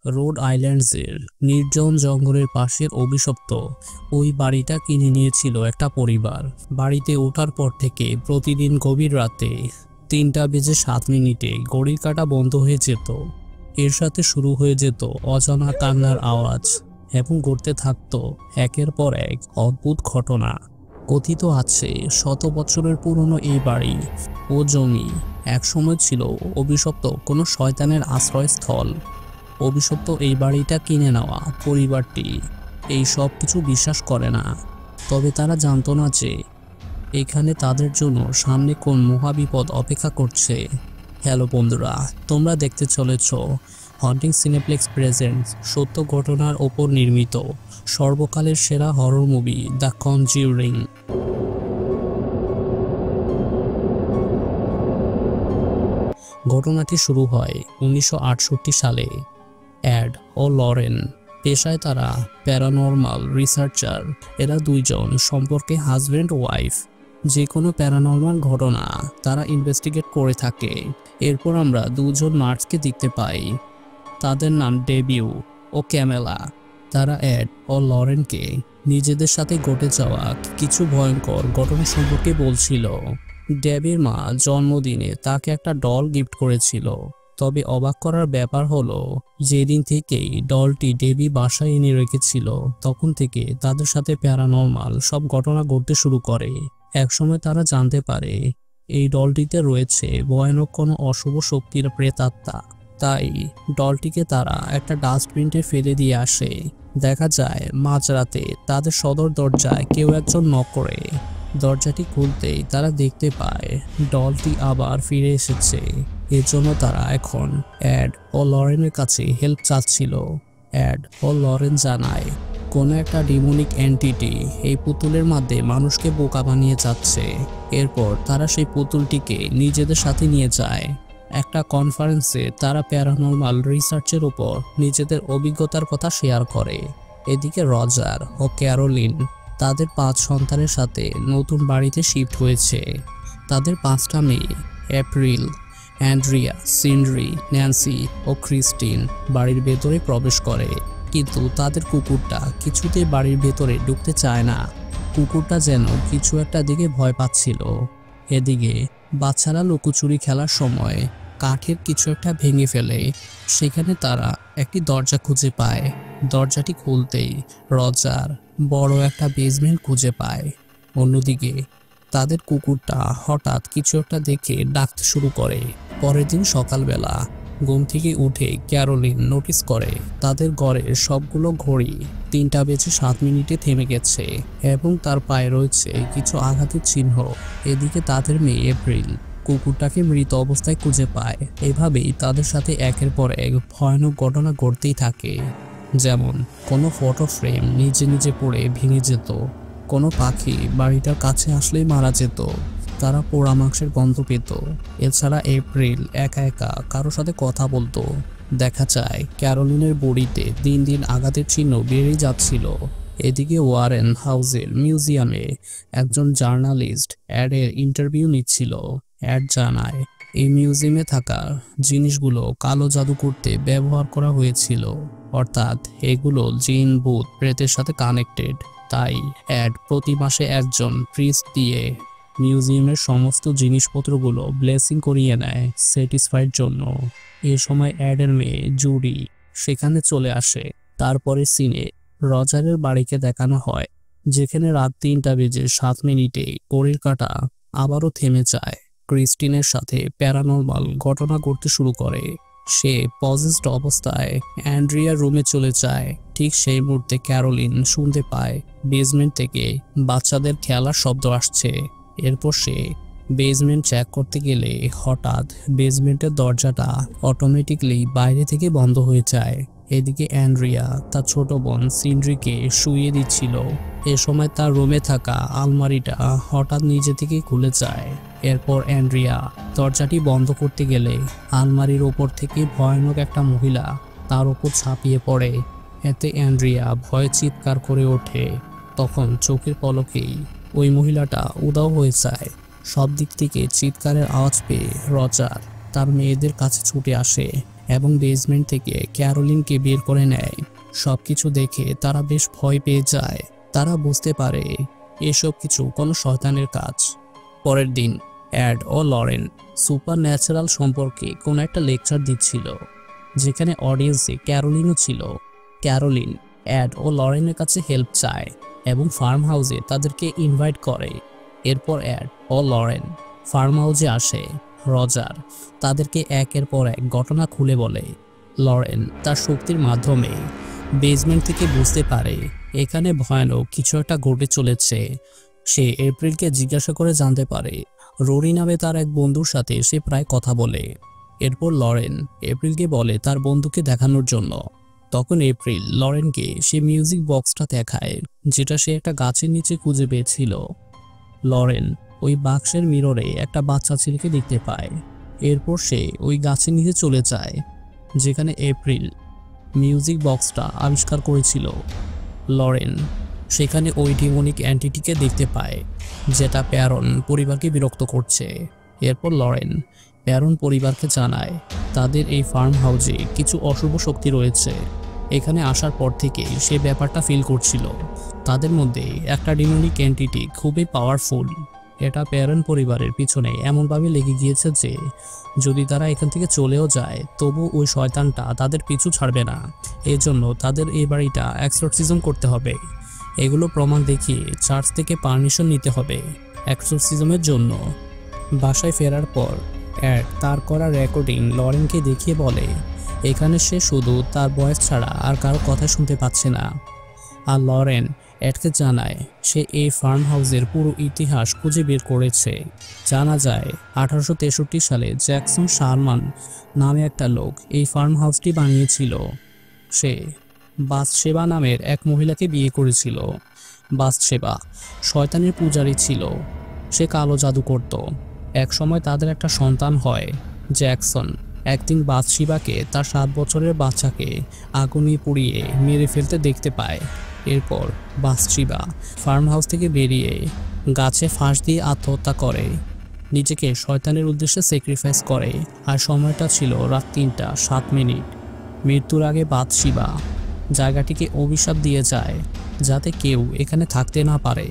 Road আইল্যান্ডসের নির্জন জঙ্গলের পাশের অভিশপ্ত ওই বাড়িটা কিনে নিয়েছিল একটা পরিবার। বাড়িতে ওঠার পর থেকে প্রতিদিন গভীর রাতে 3:07 ঘড়ির কাঁটা বন্ধ হয়ে যেত। এর সাথে শুরু হয়ে যেত অজানা কান্নার আওয়াজ এবং ঘটতে থাকতো একের পর এক অদ্ভুত ঘটনা। কথিত আছে শত বছরের পুরনো এই বাড়ি ও জমি একসময় ছিল অভিশপ্ত কোনো শয়তানের আশ্রয়স্থল। অভিশপ্ত এই বাড়িটা কিনে নেওয়া পরিবারটি এই সব কিছু বিশ্বাস করে না, তবে তারা জানতো না যে এখানে তাদের জন্য সামনে কোন মহাবিপদ অপেক্ষা করছে। হ্যালো বন্ধুরা, তোমরা দেখতে চলেছ হন্টিং সিনেপ্লেক্স প্রেজেন্টস সত্য ঘটনার ওপর নির্মিত সর্বকালের সেরা হরর মুভি দ্য কনজিউরিং। ঘটনাটি শুরু হয় 1968 সালে। অ্যাড ও লরেন পেশায় তারা প্যারানর্মাল রিসার্চার। এরা দুইজন সম্পর্কে হাজব্যান্ড ওয়াইফ। যে কোনো প্যারানর্মাল ঘটনা তারা ইনভেস্টিগেট করে থাকে। এরপর আমরা দুজন নার্সকে দেখতে পাই, তাদের নাম ডেবিউ ও ক্যামেলা। তারা অ্যাড ও লরেনকে নিজেদের সাথে ঘটে যাওয়া কিছু ভয়ঙ্কর ঘটনা সম্পর্কে বলছিল। ডেবির মা জন্মদিনে তাকে একটা ডল গিফট করেছিল, তবে অবাক করার ব্যাপার হলো যেদিন থেকেই ডলটি ডেবি বাসায় এনে রেখেছিল তখন থেকে তাদের সাথে প্যারানর্মাল সব ঘটনা ঘটতে শুরু করে। একসময় তারা জানতে পারে এই ডলটিতে রয়েছে ভয়ানক কোনো অশুভ শক্তির প্রেতাত্মা। তাই ডলটিকে তারা একটা ডাস্টবিনে ফেলে দিয়ে আসে। দেখা যায় মাঝরাতে তাদের সদর দরজায় কেউ একজন নক করে। দরজাটি খুলতেই তারা দেখতে পায় ডলটি আবার ফিরে এসেছে। এর জন্য তারা এখন অ্যাড ও লরেনের কাছে হেল্প চাচ্ছিল। অ্যাড ও লরেন জানায় কোনো একটা ডিমনিক এন্টিটি এই পুতুলের মাধ্যমে মানুষকে বোকা বানিয়ে যাচ্ছে। এরপর তারা সেই পুতুলটিকে নিজেদের সাথে নিয়ে যায়। একটা কনফারেন্সে তারা প্যারানর্মাল রিসার্চের উপর নিজেদের অভিজ্ঞতার কথা শেয়ার করে। এদিকে রজার ও ক্যারোলিন তাদের 5 সন্তানের সাথে নতুন বাড়িতে শিফট হয়েছে। তাদের 5টা মেয়ে এপ্রিল, অ্যান্ড্রিয়া, সিন্ড্রি, ন্যান্সি ও ক্রিস্টিন বাড়ির ভেতরে প্রবেশ করে, কিন্তু তাদের কুকুরটা কিছুতেই বাড়ির ভেতরে ঢুকতে চায় না। কুকুরটা যেন কিছু একটা দিকে ভয় পাচ্ছিল। এদিকে বাচ্চারা লুকোচুরি খেলার সময় কাঠের কিছু একটা ভেঙে ফেলে। সেখানে তারা একটি দরজা খুঁজে পায়। দরজাটি খুলতেই রজার বড় একটা বেসমেন্ট খুঁজে পায়। অন্যদিকে তাদের কুকুরটা হঠাৎ কিছু একটা দেখে ডাকতে শুরু করে। পরের দিন সকালবেলা ঘুম থেকে উঠে ক্যারোলিন নোটিস করে তাদের ঘরের সবগুলো ঘড়ি 3:07 থেমে গেছে এবং তার পায়ে রয়েছে কিছু আঘাতের চিহ্ন। এদিকে তাদের মেয়ে এপ্রিল কুকুরটাকে মৃত অবস্থায় খুঁজে পায়। এভাবেই তাদের সাথে একের পর এক ভয়ানক ঘটনা ঘটতেই থাকে। যেমন কোনো ফটো ফ্রেম নিজে নিজে পড়ে ভেঙে যেত, কোনো পাখি বাড়িটার কাছে আসলেই মারা যেত, তারা পোড়া মাংসের গন্ধ পেত। এছাড়া এপ্রিল একা একা কারোর সাথে কথা বলতো। দেখা যায় ক্যারোলিনের বডিতে দিন দিন আঘাতের চিহ্ন বেড়েই যাচ্ছিল। এদিকে ওয়ারেন হাউসের মিউজিয়ামে একজন জার্নালিস্ট অ্যাডের ইন্টারভিউ নিচ্ছিল। অ্যাড জানায় এই মিউজিয়ামে থাকা জিনিসগুলো কালো জাদু করতে ব্যবহার করা হয়েছিল, অর্থাৎ এগুলো জিন, ভূত, প্রেতের সাথে কানেক্টেড। তাই অ্যাড প্রতি মাসে একজন প্রিস্ট দিয়ে মিউজিয়ামের সমস্ত জিনিসপত্রগুলো ব্লেসিং করিয়ে নেয় স্যাটিসফাইড জন্য। এ সময় অ্যাডের মেয়ে জুডি সেখানে চলে আসে। তারপরে সিনে রজারের বাড়িকে দেখানো হয়, যেখানে রাত 3:07 ঘড়ির কাঁটা আবারও থেমে যায়। ক্রিস্টিনের সাথে প্যারানর্মাল ঘটনা ঘটতে শুরু করে। সে পজেসড অবস্থায় অ্যান্ড্রিয়ার রুমে চলে যায়। ঠিক সেই মুহূর্তে ক্যারোলিন শুনতে পায় বেসমেন্ট থেকে বাচ্চাদের খেলার শব্দ আসছে। এরপর সে বেসমেন্ট চেক করতে গেলে হঠাৎ বেসমেন্টের দরজাটা অটোমেটিকলি বাইরে থেকে বন্ধ হয়ে যায়। এদিকে অ্যান্ড্রিয়া তার ছোট বোন সিন্ড্রিকে শুইয়ে দিচ্ছিল। এ সময় তার রুমে থাকা আলমারিটা হঠাৎ নিজে থেকে খুলে যায়। এরপর অ্যান্ড্রিয়া দরজাটি বন্ধ করতে গেলে আলমারির ওপর থেকে ভয়ানক একটা মহিলা তার ওপর ঝাঁপিয়ে পড়ে। এতে অ্যান্ড্রিয়া ভয়ে চিৎকার করে ওঠে। তখন চোখের পলকেই ওই মহিলাটা উধাও হয়ে যায়। সব দিক থেকে চিৎকারের আওয়াজ পেয়ে রজার তার মেয়েদের কাছে ছুটে আসে এবং বেসমেন্ট থেকে ক্যারোলিনকে বের করে নেয়। সবকিছু দেখে তারা বেশ ভয় পেয়ে যায়। তারা বুঝতে পারে এসব কিছু কোনো শয়তানের কাজ। পরের দিন অ্যাড ও লরেন সুপার ন্যাচারাল সম্পর্কে কোনো একটা লেকচার দিচ্ছিল, যেখানে অডিয়েন্সে ক্যারোলিনও ছিল। ক্যারোলিন অ্যাড ও লরেনের কাছে হেল্প চায় এবং ফার্ম হাউসে তাদেরকে ইনভাইট করে। এরপর অ্যাড ও লরেন ফার্ম হাউসে আসে। রজার তাদেরকে একের পর এক ঘটনা খুলে বলে। লরেন তার শক্তির মাধ্যমে বেসমেন্ট থেকে বুঝতে পারে এখানে ভয়ানক কিছু একটা ঘটে চলেছে। সে এপ্রিলকে জিজ্ঞাসা করে জানতে পারে রোরি নামে তার এক বন্ধুর সাথে সে প্রায় কথা বলে। এরপর লরেন এপ্রিলকে বলে তার বন্ধুকে দেখানোর জন্য। তখন এপ্রিল লরেনকে সে মিউজিক বক্সটা দেখায়, যেটা সে একটা গাছের নিচে খুঁজে পেয়েছিল। লরেন ওই বাক্সের মিররে একটা বাচ্চা ছেলেকে দেখতে পায়। এরপর সে ওই গাছের নিচে চলে যায় যেখানে এপ্রিল মিউজিক বক্সটা আবিষ্কার করেছিল। লরেন সেখানে ওই ডিমনিক অ্যান্টিটিকে দেখতে পায়, যেটা প্যারন পরিবারকে বিরক্ত করছে। এরপর লরেন প্যারন পরিবারকে জানায় তাদের এই ফার্ম হাউসে কিছু অশুভ শক্তি রয়েছে। এখানে আসার পর থেকেই সে ব্যাপারটা ফিল করছিল। তাদের মধ্যে একটা ডিমনিক এন্টিটি খুবই পাওয়ারফুল। এটা প্যারন পরিবারের পিছনে এমনভাবে লেগে গিয়েছে যে যদি তারা এখান থেকে চলেও যায় তবু ওই শয়তানটা তাদের পিছু ছাড়বে না। এজন্য তাদের এই বাড়িটা এক্সোরসিজম করতে হবে। এগুলো প্রমাণ দেখিয়ে চার্চ থেকে পারমিশন নিতে হবে এক্সোরসিজমের জন্য। বাসায় ফেরার পর অ্যাড তার করা রেকর্ডিং লরেনকে দেখিয়ে বলে এখানে সে শুধু তার বয়স ছাড়া আর কারো কথা শুনতে পাচ্ছে না। আর লরেন অ্যাডকে জানায় সে এই ফার্ম হাউসের পুরো ইতিহাস খুঁজে বের করেছে। জানা যায় 1863 সালে জ্যাকসন শারমান নামে একটা লোক এই ফার্ম হাউসটি বানিয়েছিল। সে বাথশেবা নামের এক মহিলাকে বিয়ে করেছিল। বাথশেবা শয়তানের পূজারী ছিল। সে কালো জাদু করত। এক সময় তাদের একটা সন্তান হয়। জ্যাকসন একদিন বাথশেবাকে তার 7 বছরের বাচ্চাকে আগুনে পুড়িয়ে মেরে ফেলতে দেখতে পায়। এরপর বাথশেবা ফার্ম হাউস থেকে বেরিয়ে গাছে ফাঁস দিয়ে আত্মহত্যা করে, নিজেকে শয়তানের উদ্দেশ্যে স্যাক্রিফাইস করে। আর সময়টা ছিল রাত 3টা 7 মিনিট। মৃত্যুর আগে বাথশেবা জায়গাটিকে অভিশাপ দিয়ে যায় যাতে কেউ এখানে থাকতে না পারে।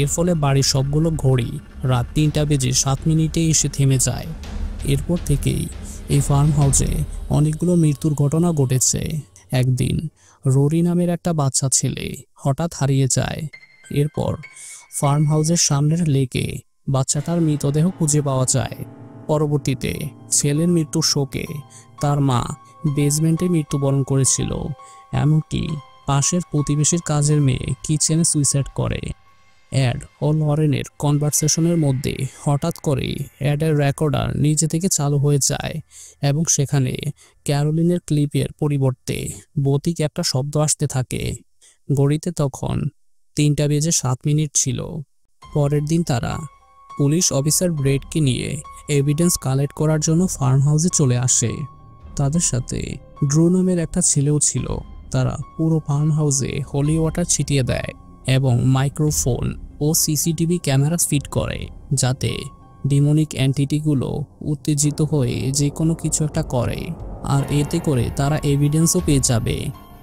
এর ফলে বাড়ির সবগুলো ঘড়ি রাত 3টা বেজে 7 মিনিটে এসে থেমে যায়। এরপর থেকেই এই ফার্ম হাউসে অনেকগুলো মৃত্যুর ঘটনা ঘটেছে। একদিন রোরি নামের একটা বাচ্চা ছেলে হঠাৎ হারিয়ে যায়। এরপর ফার্ম হাউসের সামনের লেকে বাচ্চাটার মৃতদেহ খুঁজে পাওয়া যায়। পরবর্তীতে ছেলের মৃত্যুর শোকে তার মা বেসমেন্টে মৃত্যুবরণ করেছিল। এমনকি পাশের প্রতিবেশীর কাজের মেয়ে কিচেনে সুইসাইড করে। অ্যাড ও লরেনের কনভারসেশনের মধ্যে হঠাৎ করে অ্যাডের রেকর্ডার নিজে থেকে চালু হয়ে যায় এবং সেখানে ক্যারোলিনের ক্লিপের পরিবর্তে বতিক একটা শব্দ আসতে থাকে। ঘড়িতে তখন 3টা বেজে 7 মিনিট ছিল। পরের দিন তারা পুলিশ অফিসার ব্রেডকে নিয়ে এভিডেন্স কালেক্ট করার জন্য ফার্ম হাউসে চলে আসে। তাদের সাথে ড্রু নামের একটা ছেলেও ছিল। তারা পুরো ফার্ম হাউসে হোলি ওয়াটার ছিটিয়ে দেয় এবং মাইক্রোফোন ও সিসিটিভি ক্যামেরা ফিট করে যাতে ডিমনিক অ্যান্টিটিগুলো উত্তেজিত হয়ে যে কোনো কিছু একটা করে। আর এতে করে তারা এভিডেন্সও পেয়ে যাবে।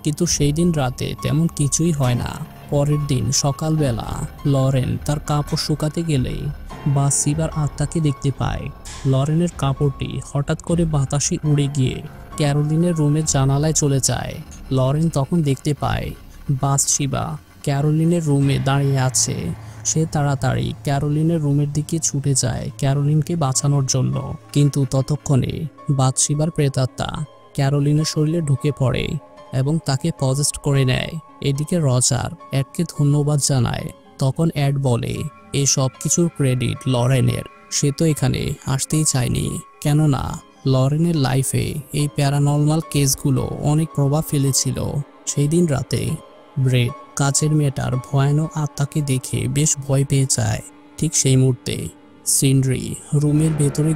কিন্তু সেই দিন রাতে তেমন কিছুই হয় না। পরের দিন সকালবেলা লরেন তার কাপড় শুকাতে গেলে বাথশেবার আত্মাকে দেখতে পায়। লরেনের কাপড়টি হঠাৎ করে বাতাসে উড়ে গিয়ে ক্যারোলিনের রুমের জানালায় চলে যায়। লরেন তখন দেখতে পায় বাথশেবা ক্যারোলিনের রুমে দাঁড়িয়ে আছে। সে তাড়াতাড়ি ক্যারোলিনের রুমের দিকে ছুটে যায় ক্যারোলিনকে বাঁচানোর জন্য। কিন্তু ততক্ষণে বাথশেবার প্রেতাত্মা ক্যারোলিনের শরীরে ঢুকে পড়ে এবং তাকে পজেস্ট করে নেয়। এদিকে রজার অ্যাডকে ধন্যবাদ জানায়। তখন অ্যাড বলে এই সব কিছুর ক্রেডিট লরেনের। সে তো এখানে আসতেই চায়নি, কেননা লরেনের লাইফে এই প্যারানর্মাল কেসগুলো অনেক প্রভাব ফেলেছিল। সেই দিন রাতে ব্রেড কাছের মেয়েটার ভয়ানক আত্মাকে দেখে বেশ ভয় পেয়ে যায়। ঠিক সেই মুহূর্তে সিন্ড্রি রুমের ভেতরে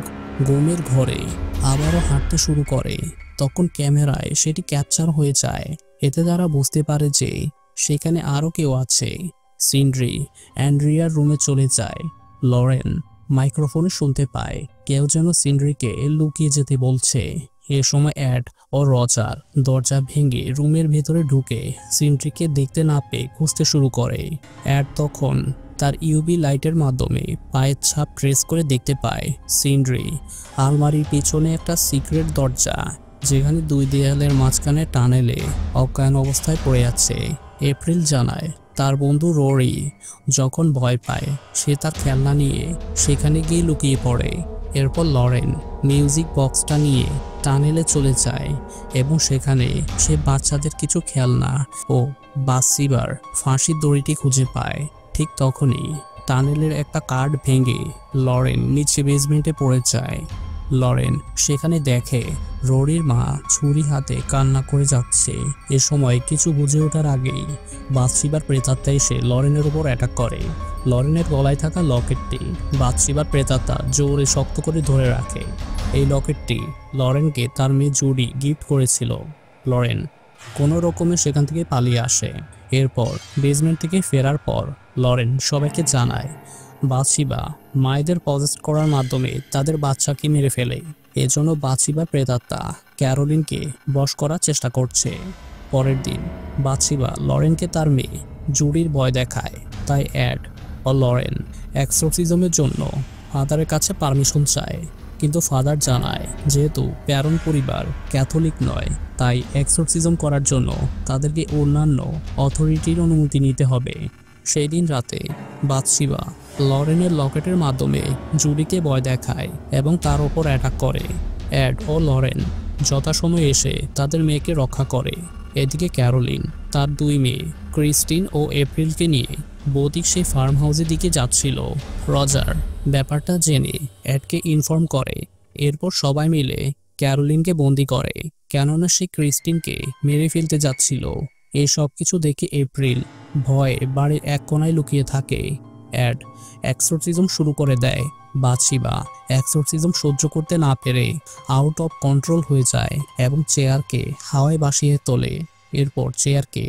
ঘুমের ঘরে আবারও হাঁটতে শুরু করে। তখন ক্যামেরায় সেটি ক্যাপচার হয়ে যায়। এতে তারা বুঝতে পারে যে সেখানে আরও কেউ আছে। সিন্ড্রি অ্যান্ড্রিয়ার রুমে চলে যায়। লরেন মাইক্রোফোনে শুনতে পায় কেউ যেন সিন্ড্রিকে লুকিয়ে যেতে বলছে। এ সময় অ্যাড ও রজার দরজা ভেঙে রুমের ভেতরে ঢুকে সিন্ড্রিকে দেখতে না পেয়ে খুঁজতে শুরু করে। অ্যাড তখন তার ইউভি লাইটের মাধ্যমে পায়ের ছাপ ট্রেস করে দেখতে পায় সিন্ড্রি আলমারির পিছনে একটা সিক্রেট দরজা, যেখানে দুই দেয়ালের মাঝখানে টানেলে অজ্ঞান অবস্থায় পড়ে আছে। এপ্রিল জানায় তার বন্ধু রোরি যখন ভয় পায় সে তার খেলনা নিয়ে সেখানে গিয়ে লুকিয়ে পড়ে। এরপর লরেন মিউজিক বক্সটা নিয়ে টানেলে চলে যায় এবং সেখানে সে বাচ্চাদের কিছু খেলনা ও বাসিবার ফাঁসির দড়িটি খুঁজে পায়। ঠিক তখনই টানেলের একটা কার্ড ভেঙে লরেন নিচে বেসমেন্টে পড়ে যায়। লরেন সেখানে দেখে রোরির মা ছুরি হাতে কান্না করে যাচ্ছে। এ সময় কিছু বুঝে ওঠার আগেই বাথশিবার প্রেতাত্মা এসে লরেনের উপর অ্যাটাক করে। লরেনের গলায় থাকা লকেটটি বাথশিবার প্রেতাত্মা জোরে শক্ত করে ধরে রাখে। এই লকেটটি লরেনকে তার মেয়ে জুডি গিফট করেছিল। লরেন কোনো রকমে সেখান থেকে পালিয়ে আসে। এরপর বেসমেন্ট থেকে ফেরার পর লরেন সবাইকে জানায় বাথশিবা মায়েদের পজেস্ট করার মাধ্যমে তাদের বাচ্চাকে মেরে ফেলে। এজন্য বাথশিবা প্রেতাত্মা ক্যারোলিনকে বশ করার চেষ্টা করছে। পরের দিন বাথশিবা লরেনকে তার মেয়ে জুডির ভয় দেখায়, তাই অ্যাড ও লরেন এক্সোরসিজমের জন্য ফাদারের কাছে পারমিশন চায়। কিন্তু ফাদার জানায় যেহেতু প্যারন পরিবার ক্যাথলিক নয়, তাই এক্সোরসিজম করার জন্য তাদেরকে অন্যান্য অথরিটির অনুমতি নিতে হবে। সেই দিন রাতে বাথশিবা লরেনের লকেটের মাধ্যমে জুডিকে ভয় দেখায় এবং তার ওপর অ্যাটাক করে। অ্যাড ও লরেন যথাসময়ে এসে তাদের মেয়েকে রক্ষা করে। এদিকে ক্যারোলিন তার দুই মেয়ে ক্রিস্টিন ও এপ্রিলকে নিয়ে বৌদিক সেই ফার্ম হাউসের দিকে যাচ্ছিল। রজার ব্যাপারটা জেনে অ্যাডকে ইনফর্ম করে। এরপর সবাই মিলে ক্যারোলিনকে বন্দি করে, কেননা সে ক্রিস্টিনকে মেরে ফেলতে যাচ্ছিল। এই সব কিছু দেখে এপ্রিল ভয়ে বাড়ির এক কোনায় লুকিয়ে থাকে। অ্যাড এক্সোরসিজম শুরু করে দেয়। বাথশিবা এক্সোরসিজম সহ্য করতে না পেরে আউট অফ কন্ট্রোল হয়ে যায় এবং চেয়ারকে হাওয়ায় ভাসিয়ে তোলে। এরপর চেয়ারকে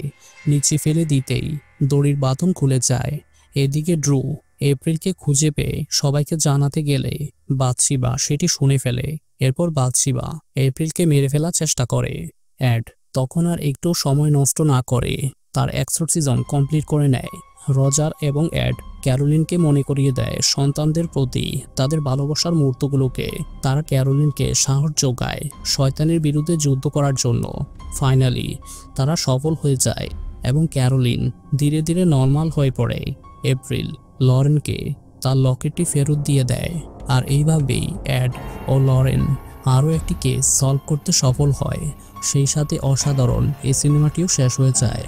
নিচে ফেলে দিতেই দড়ির বাঁধন খুলে যায়। এদিকে ড্রু এপ্রিলকে খুঁজে পেয়ে সবাইকে জানাতে গেলে বাথশিবা সেটি শুনে ফেলে। এরপর বাথশিবা এপ্রিলকে মেরে ফেলার চেষ্টা করে। অ্যাড তখন আর একটু সময় নষ্ট না করে তার এক্সোরসিজম কমপ্লিট করে নেয়। রজার এবং অ্যাড ক্যারোলিনকে মনে করিয়ে দেয় সন্তানদের প্রতি তাদের ভালোবাসার মুহূর্তগুলোকে। তারা ক্যারোলিনকে সাহস যোগায় শয়তানের বিরুদ্ধে যুদ্ধ করার জন্য। ফাইনালি তারা সফল হয়ে যায় এবং ক্যারোলিন ধীরে ধীরে নর্মাল হয়ে পড়ে। এপ্রিল লরেনকে তার লকেটটি ফেরত দিয়ে দেয়। আর এইভাবেই অ্যাড ও লরেন আরও একটি কেস সলভ করতে সফল হয়। সেই সাথে অসাধারণ এই সিনেমাটিও শেষ হয়ে যায়।